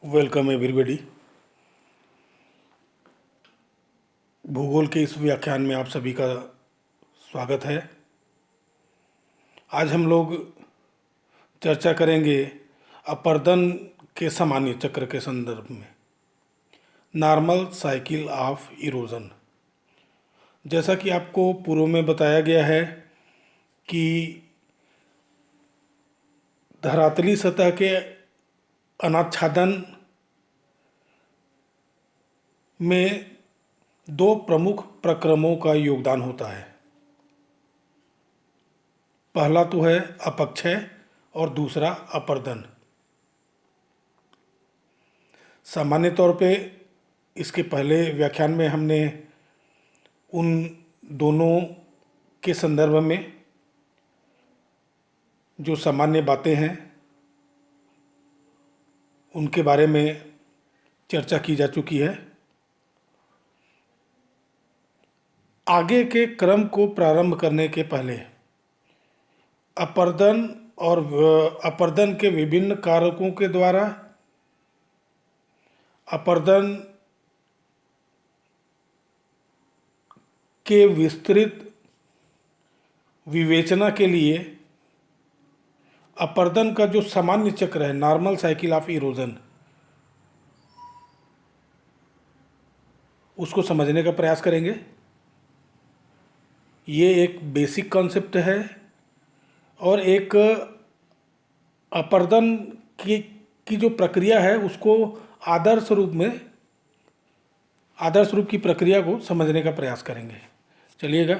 Welcome everybody. भूगोल के इस व्याख्यान में आप सभी का स्वागत है। आज हम लोग चर्चा करेंगे अपर्दन के सामान्य चक्र के संदर्भ में, नॉर्मल साइकिल ऑफ इरोजन। जैसा कि आपको पूर्व में बताया गया है कि धरातली सतह के अनाच्छादन में दो प्रमुख प्रक्रमों का योगदान होता है। पहला तो है अपक्षय और दूसरा अपर्दन। सामान्य तौर पे इसके पहले व्याख्यान में हमने उन दोनों के संदर्भ में जो सामान्य बातें हैं उनके बारे में चर्चा की जा चुकी है। आगे के क्रम को प्रारंभ करने के पहले अपर्दन और अपर्दन के विभिन्न कारकों के द्वारा अपर्दन के विस्तृत विवेचना के लिए अपर्दन का जो सामान्य चक्र है, नॉर्मल साइकिल ऑफ इरोजन, उसको समझने का प्रयास करेंगे। ये एक बेसिक कॉन्सेप्ट है और एक अपर्दन की जो प्रक्रिया है उसको आदर्श रूप की प्रक्रिया को समझने का प्रयास करेंगे। चलिएगा,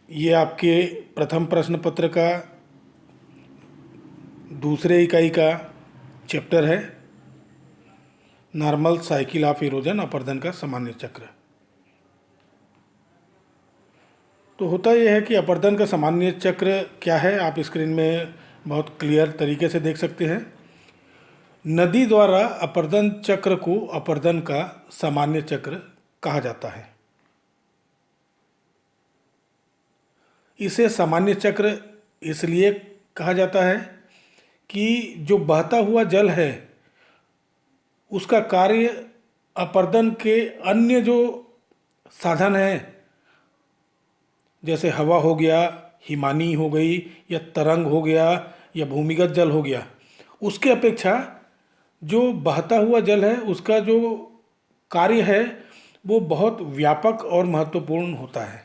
ये आपके प्रथम प्रश्न पत्र का दूसरे इकाई का चैप्टर है, नॉर्मल साइकिल ऑफ इरोजन, अपर्दन का सामान्य चक्र। तो होता यह है कि अपर्दन का सामान्य चक्र क्या है, आप स्क्रीन में बहुत क्लियर तरीके से देख सकते हैं। नदी द्वारा अपर्दन चक्र को अपर्दन का सामान्य चक्र कहा जाता है। इसे सामान्य चक्र इसलिए कहा जाता है कि जो बहता हुआ जल है उसका कार्य अपर्दन के अन्य जो साधन हैं, जैसे हवा हो गया, हिमानी हो गई, या तरंग हो गया, या भूमिगत जल हो गया, उसके अपेक्षा जो बहता हुआ जल है उसका जो कार्य है वो बहुत व्यापक और महत्वपूर्ण होता है।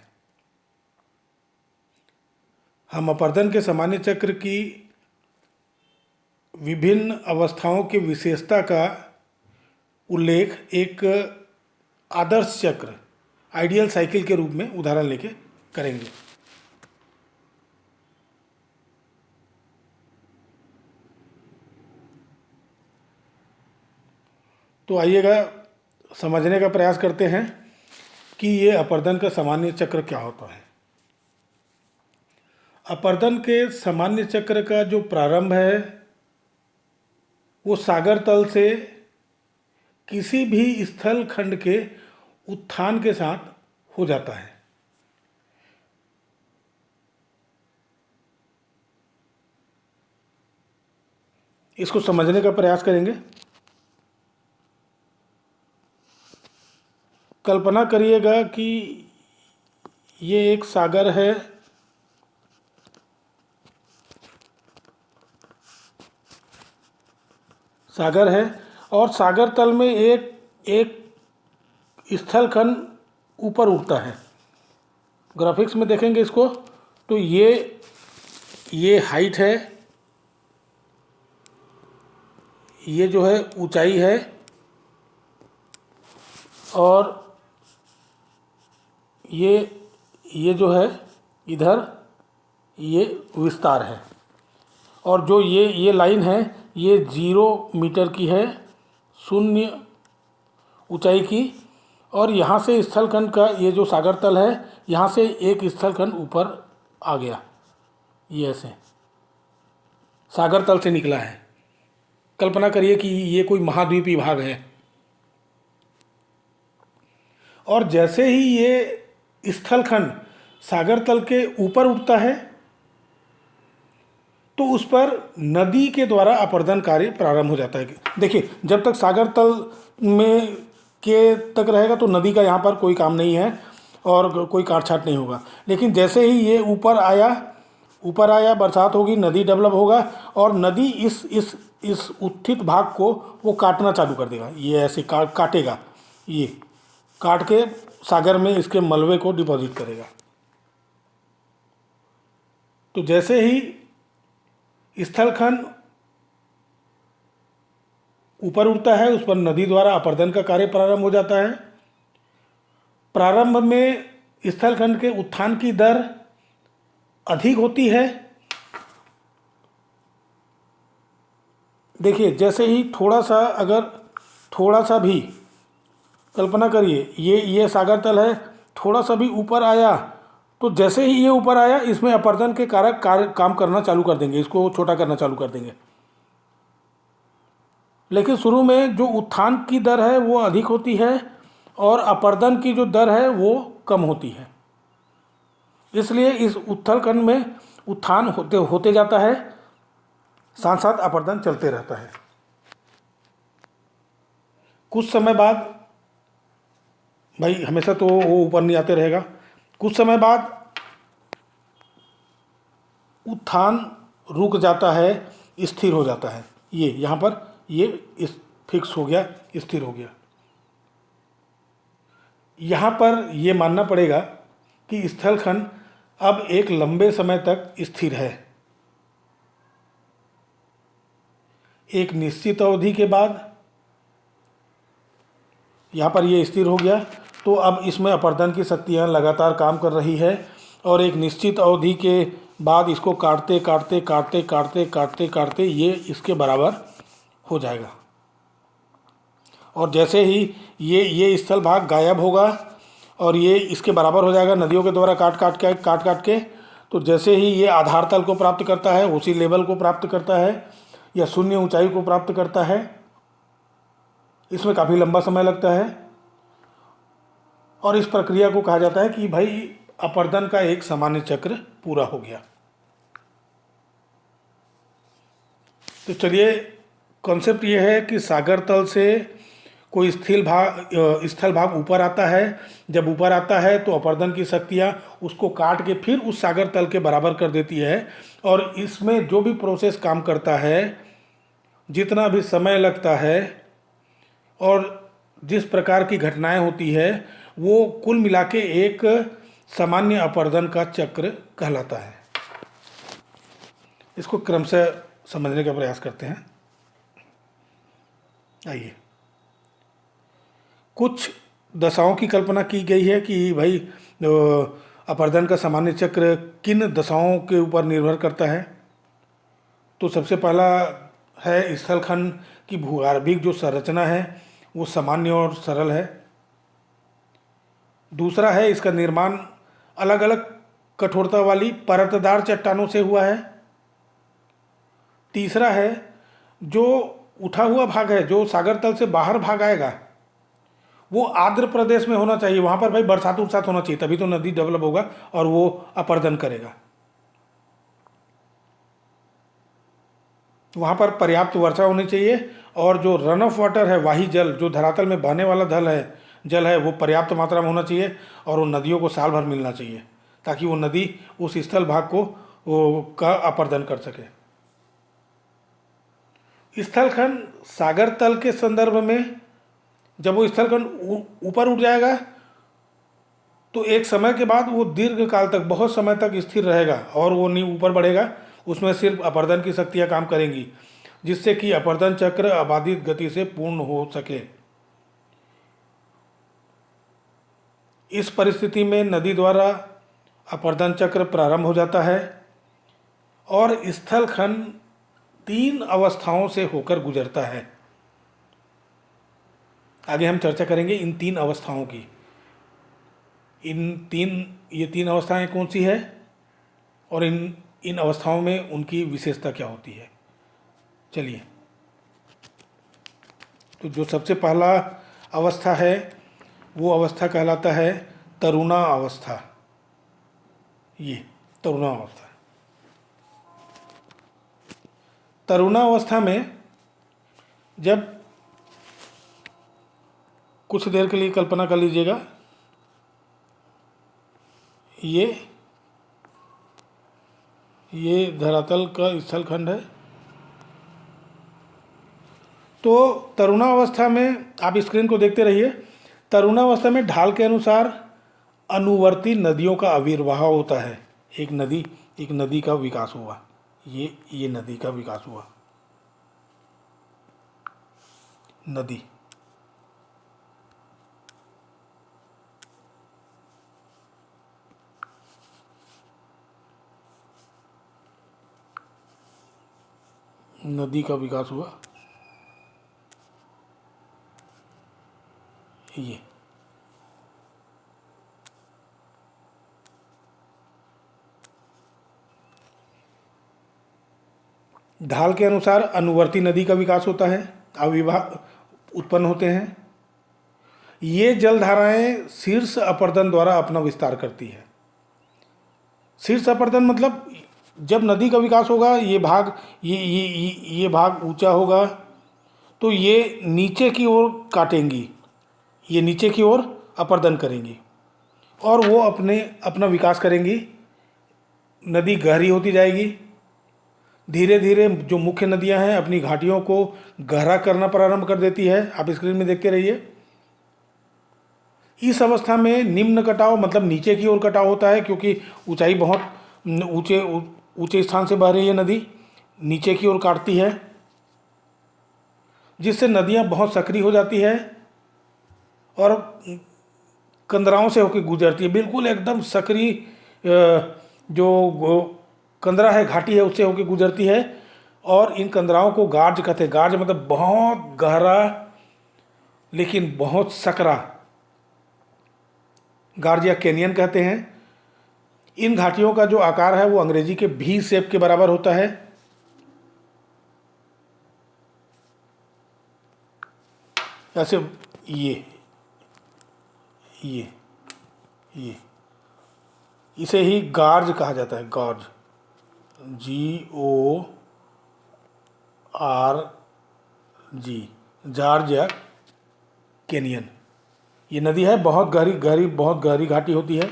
हम अपर्दन के सामान्य चक्र की विभिन्न अवस्थाओं की विशेषता का उल्लेख एक आदर्श चक्र, आइडियल साइकिल के रूप में उदाहरण लेके करेंगे। तो आइएगा समझने का प्रयास करते हैं कि ये अपर्दन का सामान्य चक्र क्या होता है। अपर्दन के सामान्य चक्र का जो प्रारंभ है वो सागर तल से किसी भी स्थल खंड के उत्थान के साथ हो जाता है। इसको समझने का प्रयास करेंगे। कल्पना करिएगा कि ये एक सागर है, और सागर तल में एक स्थलखंड ऊपर उठता है। ग्राफिक्स में देखेंगे इसको तो ये हाइट है, ये जो है ऊंचाई है, और ये जो है इधर ये विस्तार है, और जो ये लाइन है ये 0 मीटर की है, 0 ऊंचाई की, और यहाँ से स्थलखंड का ये जो सागर तल है यहाँ से एक स्थलखंड ऊपर आ गया, ये ऐसे सागर तल से निकला है। कल्पना करिए कि ये कोई महाद्वीपीय भाग है, और जैसे ही ये स्थलखंड सागर तल के ऊपर उठता है तो उस पर नदी के द्वारा अपर्दन कार्य प्रारंभ हो जाता है। देखिए, जब तक सागर तल में के तक रहेगा तो नदी का यहाँ पर कोई काम नहीं है और कोई काट छाट नहीं होगा। लेकिन जैसे ही ये ऊपर आया बरसात होगी, नदी डेवलप होगा और नदी इस उत्थित भाग को वो काटना चालू कर देगा। ये ऐसे काटेगा, ये काट के सागर में इसके मलबे को डिपॉजिट करेगा। तो जैसे ही स्थलखंड ऊपर उठता है, उस पर नदी द्वारा अपर्दन का कार्य प्रारंभ हो जाता है। प्रारंभ में स्थलखंड के उत्थान की दर अधिक होती है। देखिए, जैसे ही थोड़ा सा भी कल्पना करिए, ये सागर तल है, थोड़ा सा भी ऊपर आया तो जैसे ही ये ऊपर आया इसमें अपर्दन के कारक काम करना चालू कर देंगे, इसको छोटा करना चालू कर देंगे। लेकिन शुरू में जो उत्थान की दर है वो अधिक होती है और अपर्दन की जो दर है वो कम होती है। इसलिए इस उत्थलखंड में उत्थान होते जाता है, साथ साथ अपर्दन चलते रहता है। कुछ समय बाद, भाई हमेशा तो वो ऊपर नहीं आते रहेगा, कुछ समय बाद उत्थान रुक जाता है, स्थिर हो जाता है। ये यहाँ पर ये फिक्स हो गया, स्थिर हो गया। यहाँ पर ये मानना पड़ेगा कि स्थलखंड अब एक लंबे समय तक स्थिर है। एक निश्चित अवधि के बाद यहाँ पर ये स्थिर हो गया, तो अब इसमें अपर्दन की शक्तियाँ लगातार काम कर रही है और एक निश्चित अवधि के बाद इसको काटते काटते काटते काटते काटते काटते ये इसके बराबर हो जाएगा। और जैसे ही ये स्थल भाग गायब होगा और ये इसके बराबर हो जाएगा नदियों के द्वारा काट काट के, तो जैसे ही ये आधार तल को प्राप्त करता है, उसी लेवल को प्राप्त करता है या शून्य ऊंचाई को प्राप्त करता है, इसमें काफ़ी लंबा समय लगता है। और इस प्रक्रिया को कहा जाता है कि भाई अपर्दन का एक सामान्य चक्र पूरा हो गया। तो चलिए, कॉन्सेप्ट ये है कि सागर तल से कोई स्थल भाग ऊपर आता है। जब ऊपर आता है तो अपर्दन की शक्तियाँ उसको काट के फिर उस सागर तल के बराबर कर देती है और इसमें जो भी प्रोसेस काम करता है, जितना भी समय लगता है और जिस प्रकार की घटनाएं होती है, वो कुल मिला के एक सामान्य अपर्दन का चक्र कहलाता है। इसको क्रमशः समझने का प्रयास करते हैं। आइए, कुछ दशाओं की कल्पना की गई है कि भाई अपर्दन का सामान्य चक्र किन दशाओं के ऊपर निर्भर करता है। तो सबसे पहला है स्थलखंड की भूगर्भिक जो संरचना है वो सामान्य और सरल है। दूसरा है इसका निर्माण अलग अलग कठोरता वाली परतदार चट्टानों से हुआ है। तीसरा है जो उठा हुआ भाग है, जो सागर तल से बाहर भाग आएगा, वो आर्द्र प्रदेश में होना चाहिए। वहाँ पर भाई बरसात उरसात होना चाहिए, तभी तो नदी डेवलप होगा और वो अपर्दन करेगा। वहाँ पर पर्याप्त वर्षा होनी चाहिए और जो रन ऑफ वाटर है, वाही जल, जो धरातल में बहने वाला जल है वो पर्याप्त मात्रा में होना चाहिए और वो नदियों को साल भर मिलना चाहिए ताकि वो नदी उस स्थल भाग का अपर्दन कर सके। स्थलखंड सागर तल के संदर्भ में जब वो स्थलखंड ऊपर उठ जाएगा तो एक समय के बाद वो दीर्घ काल तक, बहुत समय तक स्थिर रहेगा और वो नहीं ऊपर बढ़ेगा। उसमें सिर्फ अपर्दन की शक्तियाँ काम करेंगी जिससे कि अपर्दन चक्र अबाधित गति से पूर्ण हो सके। इस परिस्थिति में नदी द्वारा अपर्दन चक्र प्रारंभ हो जाता है और स्थलखंड 3 अवस्थाओं से होकर गुजरता है। आगे हम चर्चा करेंगे इन 3 अवस्थाओं की। ये तीन अवस्थाएं कौन सी है और इन अवस्थाओं में उनकी विशेषता क्या होती है। चलिए, तो जो सबसे पहला अवस्था है वो अवस्था कहलाता है तरुणा अवस्था। ये तरुणा अवस्था, तरुणावस्था में जब, कुछ देर के लिए कल्पना कर लीजिएगा, ये धरातल का स्थलखंड है। तो तरुणावस्था में, आप स्क्रीन को देखते रहिए, तरुणावस्था में ढाल के अनुसार अनुवर्ती नदियों का आविर्भाव होता है। एक नदी का विकास हुआ, ये नदी का विकास हुआ, नदी। नदी का विकास हुआ, ये ढाल के अनुसार अनुवर्ती नदी का विकास होता है, अविभाग उत्पन्न होते हैं। ये जलधाराएं शीर्ष अपर्दन द्वारा अपना विस्तार करती है। शीर्ष अपर्दन मतलब जब नदी का विकास होगा, ये भाग ऊंचा होगा, तो ये नीचे की ओर काटेंगी, ये नीचे की ओर अपर्दन करेंगी और वो अपना विकास करेंगी। नदी गहरी होती जाएगी। धीरे धीरे जो मुख्य नदियां हैं अपनी घाटियों को गहरा करना प्रारंभ कर देती है। आप स्क्रीन में देखते रहिए। इस अवस्था में निम्न कटाव मतलब नीचे की ओर कटाव होता है, क्योंकि ऊंचाई बहुत ऊंचे स्थान से बह रही है नदी, नीचे की ओर काटती है, जिससे नदियां बहुत सक्रिय हो जाती है और कंदराओं से होकर गुजरती है। बिल्कुल एकदम सक्रिय जो कंदरा है, घाटी है, उससे होकर गुजरती है। और इन कंदराओं को गार्ज कहते हैं। गार्ज मतलब बहुत गहरा लेकिन बहुत सकरा, गार्ज या कैनियन कहते हैं। इन घाटियों का जो आकार है वो अंग्रेजी के भी शेप के बराबर होता है। ऐसे ये इसे ही गार्ज कहा जाता है। गार्ज, GORG, जार्ज या कैनियन। ये नदी है, बहुत गहरी घाटी होती है।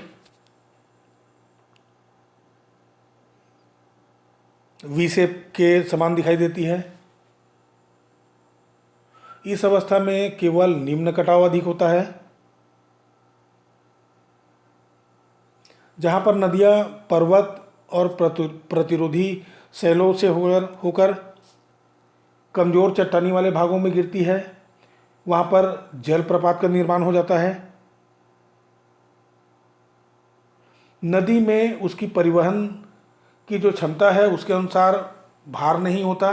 वी शेप के समान दिखाई देती है। इस अवस्था में केवल निम्न कटाव अधिक होता है, जहाँ पर नदियाँ पर्वत और प्रतिरोधी शैलों से होकर कमज़ोर चट्टानी वाले भागों में गिरती है। वहाँ पर जलप्रपात का निर्माण हो जाता है। नदी में उसकी परिवहन की जो क्षमता है उसके अनुसार भार नहीं होता।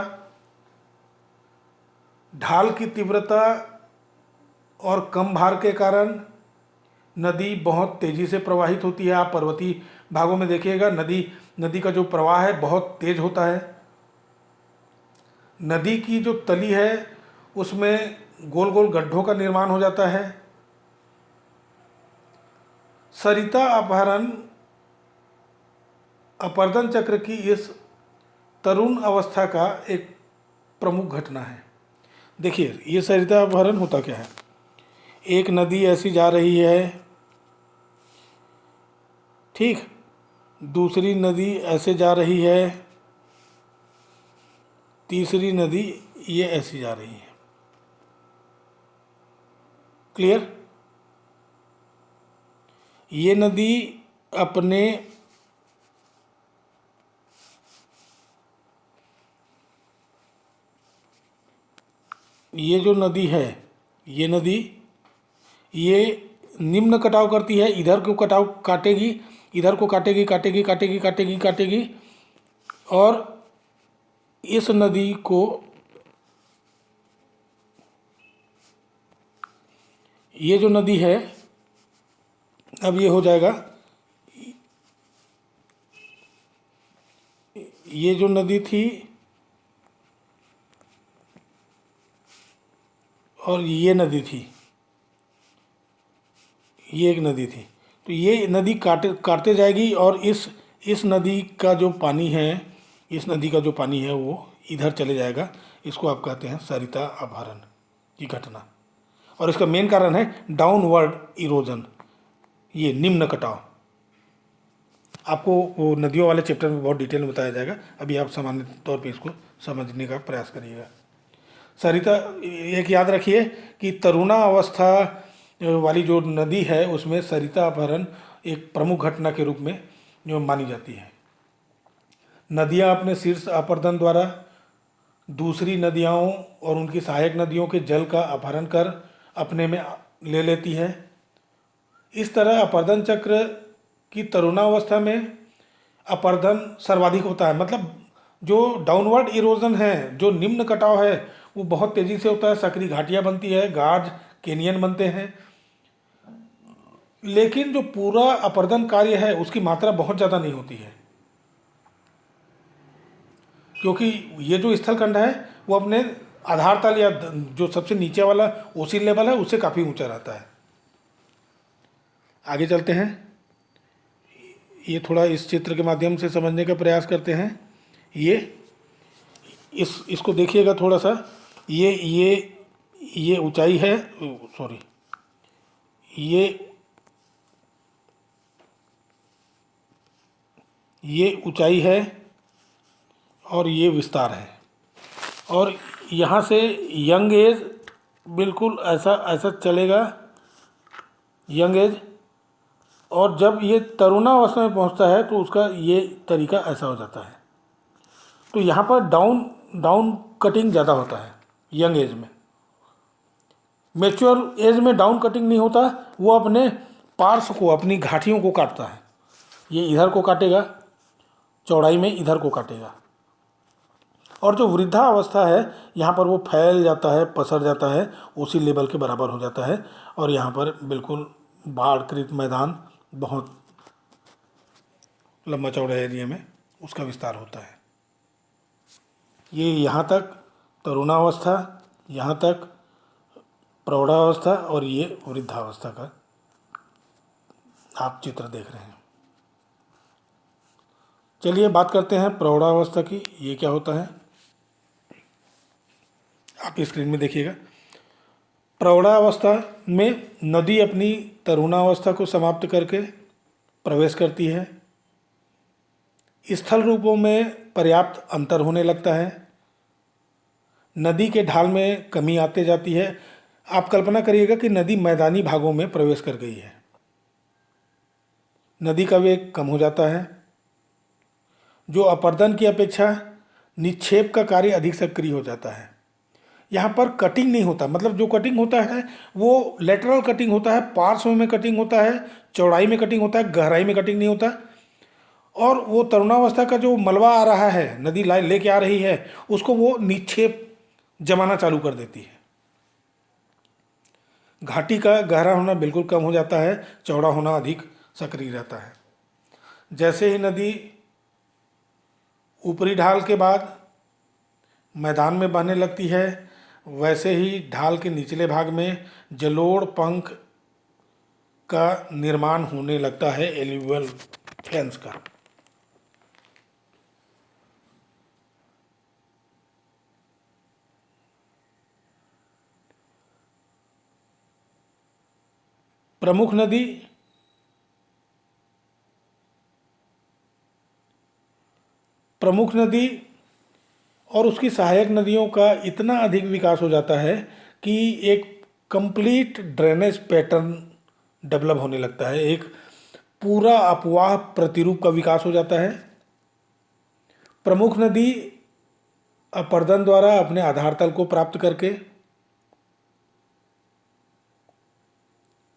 ढाल की तीव्रता और कम भार के कारण नदी बहुत तेज़ी से प्रवाहित होती है। आप पर्वतीय भागों में देखिएगा, नदी का जो प्रवाह है बहुत तेज होता है। नदी की जो तली है उसमें गोल गोल गड्ढों का निर्माण हो जाता है। सरिता अपहरण अपर्दन चक्र की इस तरुण अवस्था का एक प्रमुख घटना है। देखिए, ये सरिता अपहरण होता क्या है। एक नदी ऐसी जा रही है, ठीक, दूसरी नदी ऐसे जा रही है, तीसरी नदी ये ऐसी जा रही है। क्लियर। ये नदी अपने ये जो नदी है, ये नदी ये निम्न कटाव करती है। इधर को कटाव काटेगी, इधर को काटेगी काटेगी काटेगी काटेगी काटेगी और इस नदी को ये जो नदी है, अब ये हो जाएगा, ये जो नदी थी और ये नदी थी, ये एक नदी थी, तो ये नदी काटते जाएगी और इस नदी का जो पानी है, इस नदी का जो पानी है वो इधर चले जाएगा, इसको आप कहते हैं सरिता अपहरण की घटना। और इसका मेन कारण है डाउनवर्ड इरोजन, ये निम्न कटाव। आपको वो नदियों वाले चैप्टर में बहुत डिटेल में बताया जाएगा, अभी आप सामान्य तौर पे इसको समझने का प्रयास करिएगा। सरिता, एक याद रखिए कि तरुणावस्था वाली जो नदी है उसमें सरिता अपहरण एक प्रमुख घटना के रूप में जो मानी जाती है। नदियाँ अपने शीर्ष अपर्दन द्वारा दूसरी नदियों और उनकी सहायक नदियों के जल का अपहरण कर अपने में ले लेती है। इस तरह अपर्दन चक्र की तरुणावस्था में अपर्दन सर्वाधिक होता है, मतलब जो डाउनवर्ड इरोजन है, जो निम्न कटाव है, वो बहुत तेज़ी से होता है। सकरी घाटियाँ बनती है, गार्ज कैनियन बनते हैं, लेकिन जो पूरा अपर्दन कार्य है उसकी मात्रा बहुत ज़्यादा नहीं होती है, क्योंकि ये जो स्थल खंड है वो अपने आधार तल या जो सबसे नीचे वाला ओसी लेवल है उससे काफ़ी ऊंचा रहता है। आगे चलते हैं, ये थोड़ा इस चित्र के माध्यम से समझने का प्रयास करते हैं। ये इसको देखिएगा थोड़ा सा, ये ऊंचाई है, सॉरी, ये ऊंचाई है और ये विस्तार है। और यहाँ से यंग एज बिल्कुल ऐसा ऐसा चलेगा, यंग एज, और जब ये तरुणावस्था में पहुँचता है तो उसका ये तरीका ऐसा हो जाता है। तो यहाँ पर डाउन कटिंग ज़्यादा होता है यंग एज में। मैच्योर एज में डाउन कटिंग नहीं होता, वो अपने पार्श्व को, अपनी घाटियों को काटता है। ये इधर को काटेगा, चौड़ाई में इधर को काटेगा। और जो वृद्धावस्था है यहाँ पर वो फैल जाता है, पसर जाता है, उसी लेवल के बराबर हो जाता है। और यहाँ पर बिल्कुल बाढ़कृत मैदान, बहुत लंबा चौड़ा एरिया में उसका विस्तार होता है। ये यहाँ तक तरुणावस्था, यहाँ तक प्रौढ़ावस्था, और ये वृद्धावस्था का आप चित्र देख रहे हैं। चलिए बात करते हैं प्रौढ़ावस्था की। ये क्या होता है, आप स्क्रीन में देखिएगा। प्रौढ़ावस्था में नदी अपनी तरुणावस्था को समाप्त करके प्रवेश करती है। स्थल रूपों में पर्याप्त अंतर होने लगता है, नदी के ढाल में कमी आते जाती है। आप कल्पना करिएगा कि नदी मैदानी भागों में प्रवेश कर गई है, नदी का वेग कम हो जाता है। जो अपर्दन की अपेक्षा निक्षेप का कार्य अधिक सक्रिय हो जाता है। यहाँ पर कटिंग नहीं होता, मतलब जो कटिंग होता है वो लेटरल कटिंग होता है, पार्श्व में कटिंग होता है, चौड़ाई में कटिंग होता है, गहराई में कटिंग नहीं होता। और वो तरुणावस्था का जो मलबा आ रहा है, नदी लाइन लेके आ रही है, उसको वो निक्षेप जमाना चालू कर देती है। घाटी का गहरा होना बिल्कुल कम हो जाता है, चौड़ा होना अधिक सक्रिय रहता है। जैसे ही नदी ऊपरी ढाल के बाद मैदान में बहने लगती है, वैसे ही ढाल के निचले भाग में जलोढ़ पंख का निर्माण होने लगता है, एल्यूवियल फेंस का। प्रमुख नदी और उसकी सहायक नदियों का इतना अधिक विकास हो जाता है कि एक कंप्लीट ड्रेनेज पैटर्न डेवलप होने लगता है, एक पूरा अपवाह प्रतिरूप का विकास हो जाता है। प्रमुख नदी अपर्दन द्वारा अपने आधार तल को प्राप्त करके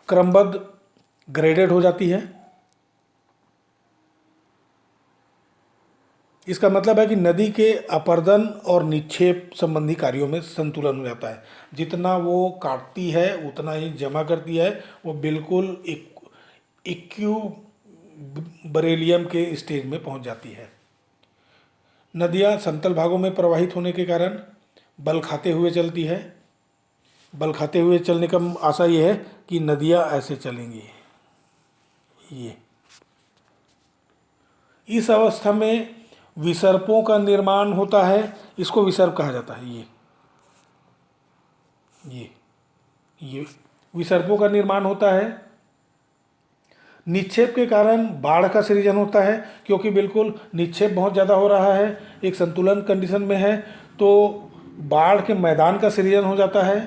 क्रमबद्ध ग्रेडेड हो जाती है। इसका मतलब है कि नदी के अपर्दन और निक्षेप संबंधी कार्यों में संतुलन हो जाता है। जितना वो काटती है उतना ही जमा करती है, वो बिल्कुल इक्विलिब्रियम के स्टेज में पहुंच जाती है। नदियां समतल भागों में प्रवाहित होने के कारण बल खाते हुए चलती है। बल खाते हुए चलने का आशा ये है कि नदियां ऐसे चलेंगी। ये इस अवस्था में विसर्पों का निर्माण होता है, इसको विसर्ग कहा जाता है। ये विसर्पों का निर्माण होता है। निक्षेप के कारण बाढ़ का सृजन होता है, क्योंकि बिल्कुल निक्षेप बहुत ज़्यादा हो रहा है, एक संतुलन कंडीशन में है, तो बाढ़ के मैदान का सृजन हो जाता है।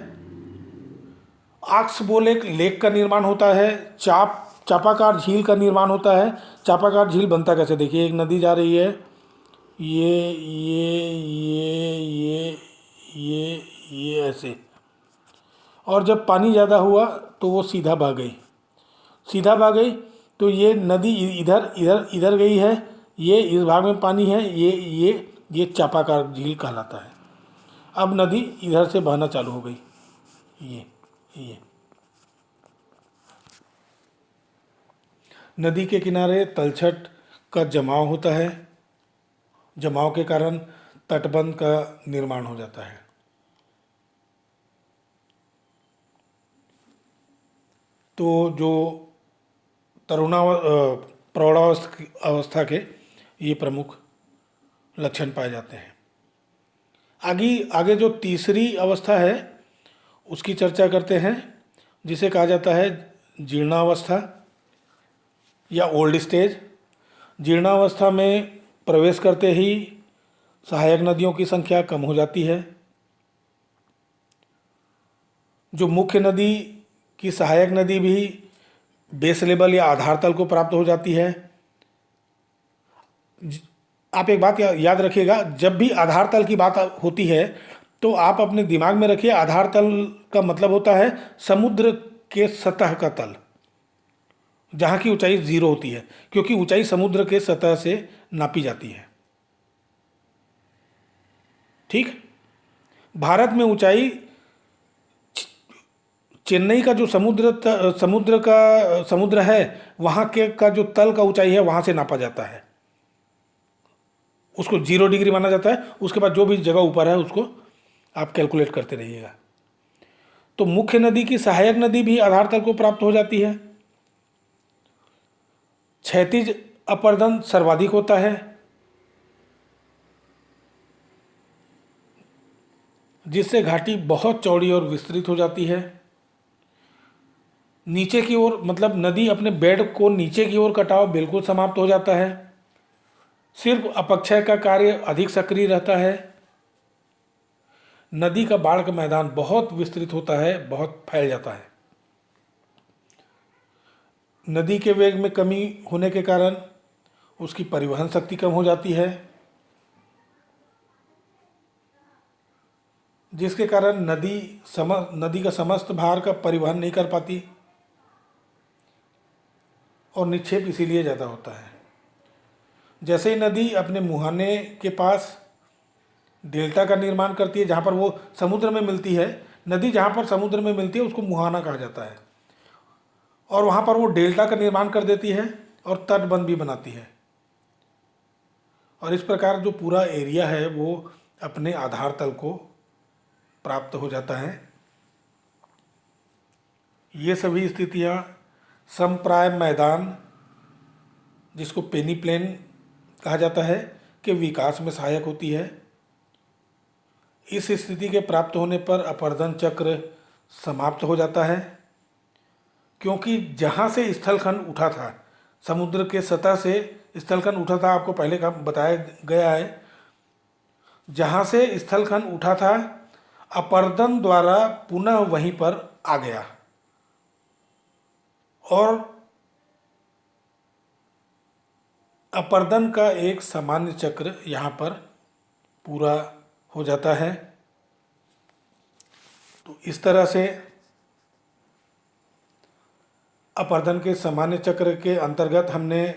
आक्सबोल लेक का निर्माण होता है। चापाकार झील का निर्माण होता है। चापाकार झील बनता कैसे, देखिए एक नदी जा रही है, ये ऐसे, और जब पानी ज़्यादा हुआ तो वो सीधा भाग गई, तो ये नदी इधर इधर इधर गई है, ये इस भाग में पानी है, ये चापाकार झील कहलाता है। अब नदी इधर से बहना चालू हो गई, ये नदी के किनारे तलछट का जमाव होता है। जमाव के कारण तटबंध का निर्माण हो जाता है। तो जो प्रौढ़ावस्था के ये प्रमुख लक्षण पाए जाते हैं। आगे जो तीसरी अवस्था है उसकी चर्चा करते हैं, जिसे कहा जाता है जीर्णावस्था या ओल्ड स्टेज। जीर्णावस्था में प्रवेश करते ही सहायक नदियों की संख्या कम हो जाती है। जो मुख्य नदी की सहायक नदी भी बेस लेवल या आधार तल को प्राप्त हो जाती है। आप एक बात याद रखिएगा, जब भी आधार तल की बात होती है तो आप अपने दिमाग में रखिए, आधार तल का मतलब होता है समुद्र के सतह का तल, जहाँ की ऊंचाई 0 होती है, क्योंकि ऊंचाई समुद्र के सतह से नापी जाती है। ठीक, भारत में ऊंचाई चेन्नई का जो समुद्र है, वहाँ के का जो तल का ऊंचाई है वहाँ से नापा जाता है, उसको 0 डिग्री माना जाता है। उसके बाद जो भी जगह ऊपर है उसको आप कैलकुलेट करते रहिएगा। तो मुख्य नदी की सहायक नदी भी आधार तल को प्राप्त हो जाती है। क्षैतिज अपरदन सर्वाधिक होता है, जिससे घाटी बहुत चौड़ी और विस्तृत हो जाती है। नीचे की ओर, मतलब नदी अपने बेड को नीचे की ओर कटाव बिल्कुल समाप्त हो जाता है। सिर्फ अपक्षय का कार्य अधिक सक्रिय रहता है। नदी का बाढ़ का मैदान बहुत विस्तृत होता है, बहुत फैल जाता है। नदी के वेग में कमी होने के कारण उसकी परिवहन शक्ति कम हो जाती है, जिसके कारण नदी का समस्त भार का परिवहन नहीं कर पाती और निक्षेप इसीलिए ज़्यादा होता है। जैसे ही नदी अपने मुहाने के पास डेल्टा का निर्माण करती है, जहाँ पर वो समुद्र में मिलती है, नदी जहाँ पर समुद्र में मिलती है उसको मुहाना कहा जाता है, और वहाँ पर वो डेल्टा का निर्माण कर देती है और तटबंध भी बनाती है, और इस प्रकार जो पूरा एरिया है वो अपने आधार तल को प्राप्त हो जाता है। ये सभी स्थितियाँ समप्राय मैदान, जिसको पेनी प्लेन कहा जाता है, के विकास में सहायक होती है। इस स्थिति के प्राप्त होने पर अपरदन चक्र समाप्त हो जाता है, क्योंकि जहाँ से स्थलखंड उठा था, समुद्र के सतह से स्थलखंड उठा था, आपको पहले का बताया गया है, जहाँ से स्थलखंड उठा था अपरदन द्वारा पुनः वहीं पर आ गया और अपरदन का एक सामान्य चक्र यहाँ पर पूरा हो जाता है। तो इस तरह से अपरदन के सामान्य चक्र के अंतर्गत हमने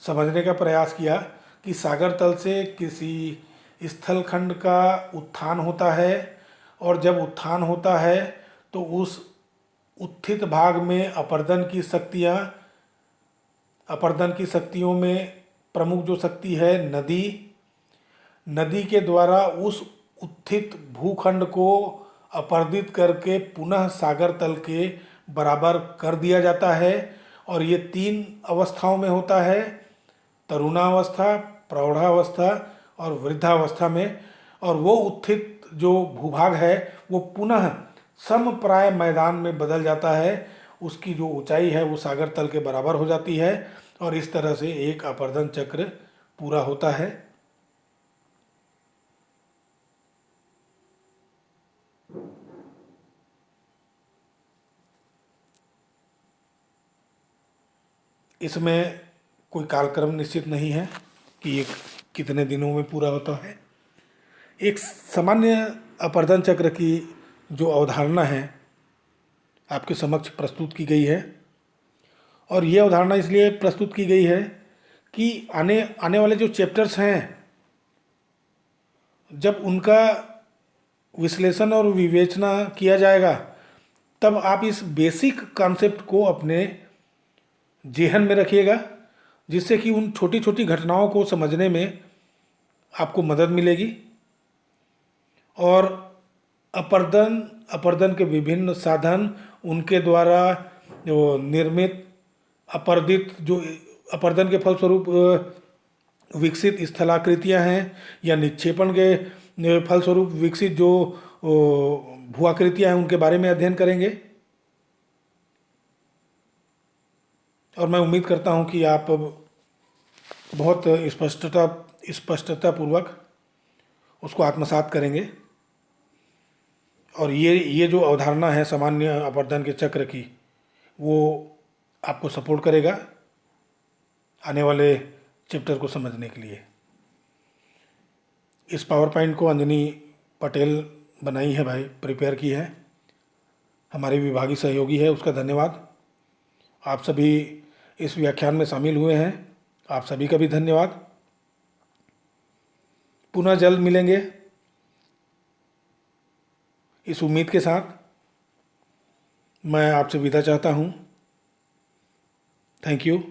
समझने का प्रयास किया कि सागर तल से किसी स्थलखंड का उत्थान होता है, और जब उत्थान होता है तो उस उत्थित भाग में अपरदन की शक्तियों में प्रमुख जो शक्ति है नदी के द्वारा उस उत्थित भूखंड को अपरदित करके पुनः सागर तल के बराबर कर दिया जाता है। और ये 3 अवस्थाओं में होता है, तरुणावस्था, प्रौढ़ावस्था और वृद्धावस्था में, और वो उत्थित जो भूभाग है वो पुनः समप्राय मैदान में बदल जाता है। उसकी जो ऊंचाई है वो सागर तल के बराबर हो जाती है, और इस तरह से एक अपर्दन चक्र पूरा होता है। इसमें कोई कालक्रम निश्चित नहीं है कि ये कितने दिनों में पूरा होता है। एक सामान्य अपर्दन चक्र की जो अवधारणा है आपके समक्ष प्रस्तुत की गई है, और ये अवधारणा इसलिए प्रस्तुत की गई है कि आने आने वाले जो चैप्टर्स हैं, जब उनका विश्लेषण और विवेचना किया जाएगा, तब आप इस बेसिक कॉन्सेप्ट को अपने जेहन में रखिएगा, जिससे कि उन छोटी छोटी घटनाओं को समझने में आपको मदद मिलेगी। और अपर्दन अपर्दन के विभिन्न साधन, उनके द्वारा जो निर्मित अपर्दित, जो अपर्दन के फलस्वरूप विकसित स्थलाकृतियां हैं, या निक्षेपण के फलस्वरूप विकसित जो भूआकृतियां हैं, उनके बारे में अध्ययन करेंगे। और मैं उम्मीद करता हूं कि आप बहुत स्पष्टतापूर्वक उसको आत्मसात करेंगे, और ये जो अवधारणा है सामान्य अपर्दन के चक्र की, वो आपको सपोर्ट करेगा आने वाले चैप्टर को समझने के लिए। इस पावर पॉइंट को अंजनी पटेल बनाई है भाई, प्रिपेयर की है, हमारे विभागीय सहयोगी है, उसका धन्यवाद। आप सभी इस व्याख्यान में शामिल हुए हैं, आप सभी का भी धन्यवाद। पुनः जल्द मिलेंगे इस उम्मीद के साथ मैं आपसे विदा चाहता हूँ। Thank you.